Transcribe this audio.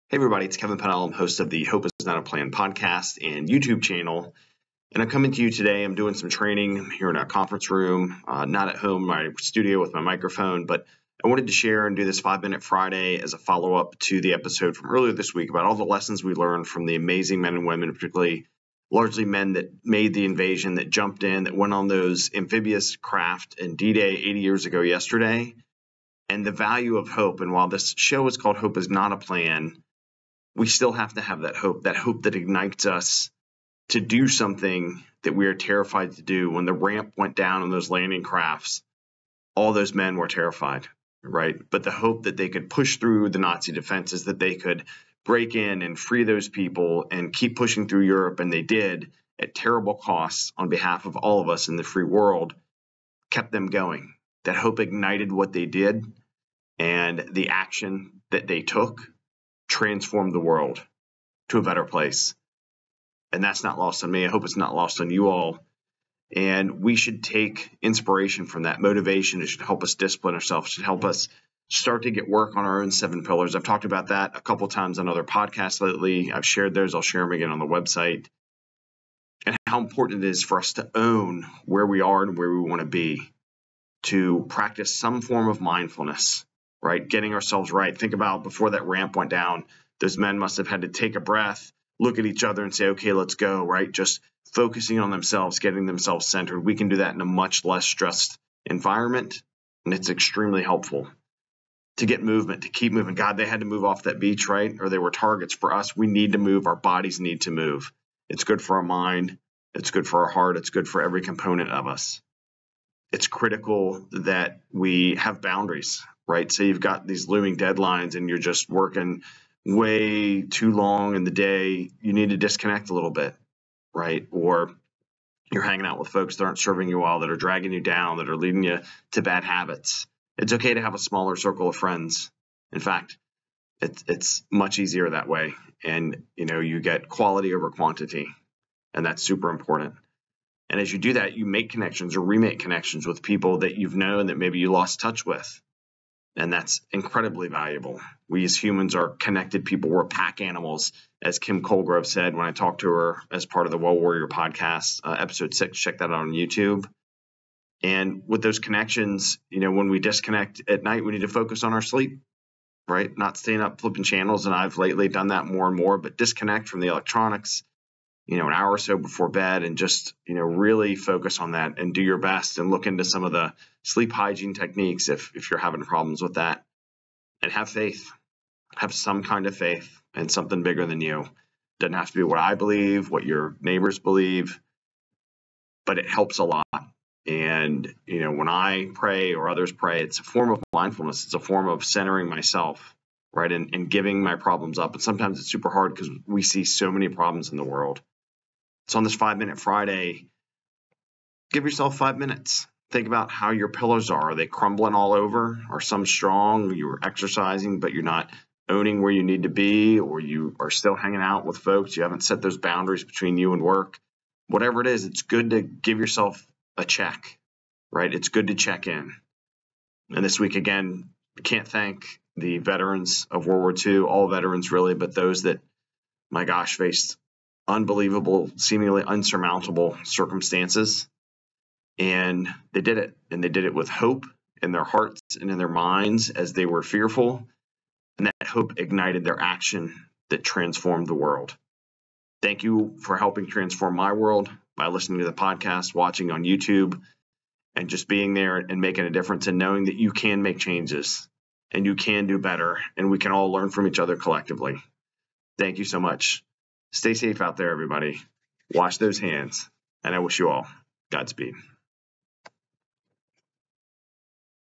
Hey everybody, it's Kevin Pennell. I'm host of the Hope is Not a Plan podcast and YouTube channel. And I'm coming to you today. I'm doing some training. I'm here in a conference room, not at home, my studio with my microphone, but I wanted to share and do this 5-Minute Friday as a follow-up to the episode from earlier this week about all the lessons we learned from the amazing men and women, particularly largely men that made the invasion, that jumped in, that went on those amphibious craft in D-Day 80 years ago yesterday, and the value of hope. And while this show is called Hope is Not a Plan, we still have to have that hope that ignites us to do something that we are terrified to do. When the ramp went down on those landing crafts, all those men were terrified, right? But the hope that they could push through the Nazi defenses, that they could break in and free those people and keep pushing through Europe, and they did at terrible costs on behalf of all of us in the free world, kept them going. That hope ignited what they did, and the action that they took transformed the world to a better place. And that's not lost on me. I hope it's not lost on you all. And we should take inspiration from that. Motivation. It should help us discipline ourselves. It should help us start to get work on our own 7 pillars. I've talked about that a couple times on other podcasts lately. I've shared those. I'll share them again on the website. And how important it is for us to own where we are and where we want to be, to practice some form of mindfulness, right? Getting ourselves right. Think about before that ramp went down, those men must have had to take a breath, look at each other and say, okay, let's go, right? Just focusing on themselves, getting themselves centered. We can do that in a much less stressed environment, and it's extremely helpful to get movement, to keep moving. God, they had to move off that beach, right? Or they were targets. For us, we need to move. Our bodies need to move. It's good for our mind. It's good for our heart. It's good for every component of us. It's critical that we have boundaries, right? So you've got these looming deadlines and you're just working way too long in the day. You need to disconnect a little bit, right? Or you're hanging out with folks that aren't serving you well, that are dragging you down, that are leading you to bad habits. It's okay to have a smaller circle of friends. In fact, it's much easier that way. And, you get quality over quantity, and that's super important. And as you do that, you make connections or remake connections with people that you've known that maybe you lost touch with. And that's incredibly valuable. We as humans are connected people. We're pack animals, as Kim Colgrove said when I talked to her as part of the Well Warrior podcast, episode 6. Check that out on YouTube. And with those connections, when we disconnect at night, we need to focus on our sleep, right? Not staying up flipping channels. And I've lately done that more and more, but disconnect from the electronics, an hour or so before bed, and just, really focus on that and do your best and look into some of the sleep hygiene techniques if you're having problems with that. And have faith. Have some kind of faith in something bigger than you. Doesn't have to be what I believe, what your neighbors believe, but it helps a lot. And, when I pray or others pray, it's a form of mindfulness. It's a form of centering myself, right? And giving my problems up. And sometimes it's super hard because we see so many problems in the world. So on this 5-Minute Friday, give yourself 5 minutes. Think about how your pillars are. Are they crumbling all over? Are some strong? You're exercising, but you're not owning where you need to be, or you are still hanging out with folks. You haven't set those boundaries between you and work. Whatever it is, it's good to give yourself a check, right? It's good to check in. And this week, again, I can't thank the veterans of World War II, all veterans really, but those that, my gosh, faced unbelievable, seemingly unsurmountable circumstances. And they did it. And they did it with hope in their hearts and in their minds as they were fearful. And that hope ignited their action that transformed the world. Thank you for helping transform my world by listening to the podcast, watching on YouTube, and just being there and making a difference and knowing that you can make changes and you can do better, and we can all learn from each other collectively. Thank you so much. Stay safe out there, everybody. Wash those hands, and I wish you all Godspeed.